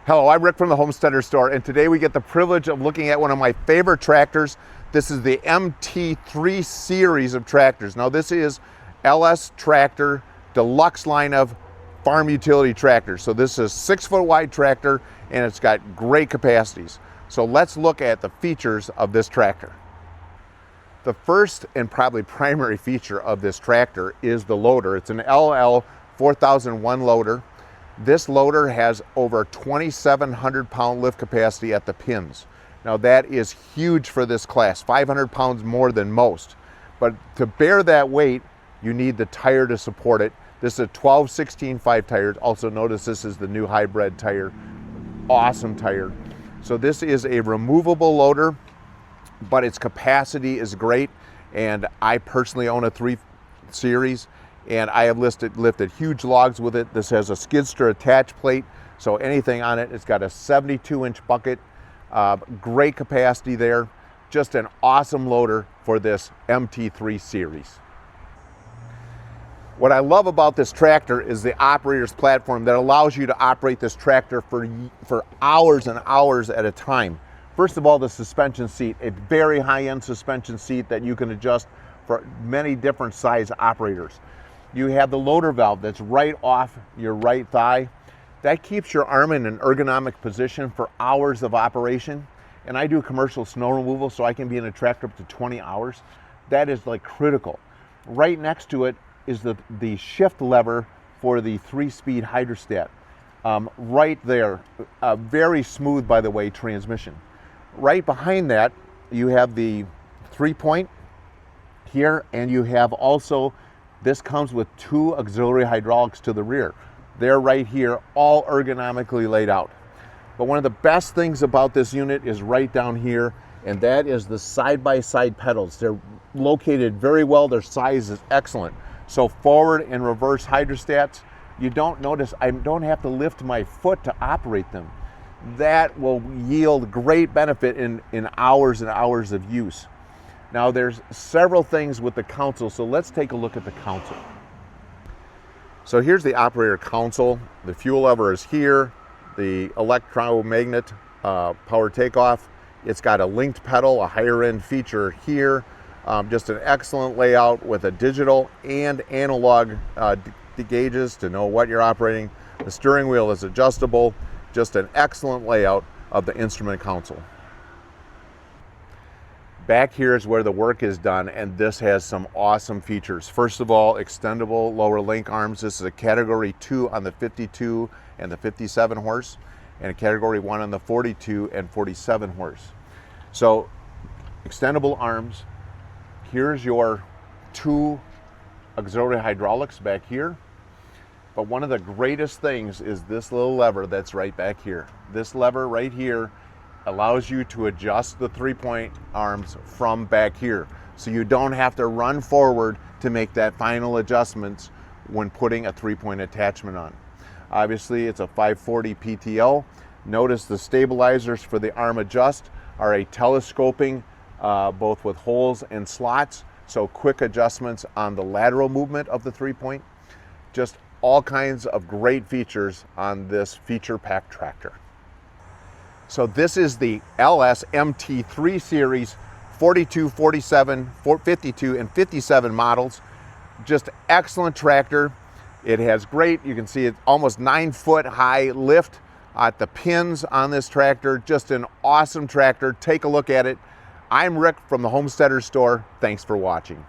Hello, I'm Rick from the Homesteader Store, and today we get the privilege of looking at one of my favorite tractors. This is the MT3 series of tractors. Now this is LS Tractor deluxe line of farm utility tractors. So this is 6-foot wide tractor and it's got great capacities. So let's look at the features of this tractor. The first and probably primary feature of this tractor is the loader. It's an LL 4001 loader. This loader has over 2,700 pound lift capacity at the pins. Now that is huge for this class, 500 pounds more than most. But to bear that weight, you need the tire to support it. This is a 12/16/5 tire. Also notice this is the new hybrid tire. Awesome tire. So this is a removable loader, but its capacity is great. And I personally own a 3 series. And I have lifted huge logs with it. This has a skidster attach plate, so anything on it. It's got a 72-inch bucket, great capacity there. Just an awesome loader for this MT3 series. What I love about this tractor is the operator's platform that allows you to operate this tractor for hours and hours at a time. First of all, the suspension seat, a very high-end suspension seat that you can adjust for many different size operators. You have the loader valve that's right off your right thigh. That keeps your arm in an ergonomic position for hours of operation. And I do commercial snow removal, so I can be in a tractor up to 20 hours. That is like critical. Right next to it is the shift lever for the 3-speed hydrostat. Right there, very smooth, by the way, transmission. Right behind that, you have the 3-point here, and you have also, this comes with 2 auxiliary hydraulics to the rear. They're right here, all ergonomically laid out. But one of the best things about this unit is right down here, and that is the side-by-side pedals. They're located very well, their size is excellent. So forward and reverse hydrostats, you don't notice, I don't have to lift my foot to operate them. That will yield great benefit in hours and hours of use. Now there's several things with the console, so let's take a look at the console. So here's the operator console. The fuel lever is here, the electromagnet power takeoff. It's got a linked pedal, a higher end feature here. Just an excellent layout with a digital and analog gauges to know what you're operating. The steering wheel is adjustable. Just an excellent layout of the instrument console. Back here is where the work is done, and this has some awesome features. First of all, extendable lower link arms. This is a category 2 on the 52 and the 57 horse, and a category 1 on the 42 and 47 horse. So extendable arms. Here's your 2 auxiliary hydraulics back here. But one of the greatest things is this little lever that's right back here. This lever right here allows you to adjust the 3-point arms from back here. So you don't have to run forward to make that final adjustments when putting a 3-point attachment on. Obviously it's a 540 PTO. Notice the stabilizers for the arm adjust are a telescoping, both with holes and slots. So quick adjustments on the lateral movement of the 3-point. Just all kinds of great features on this feature-packed tractor. So this is the LS MT3 series 42, 47, 52, and 57 models. Just excellent tractor. It has great, you can see it's almost 9-foot high lift at the pins on this tractor. Just an awesome tractor. Take a look at it. I'm Rick from the Homesteader Store. Thanks for watching.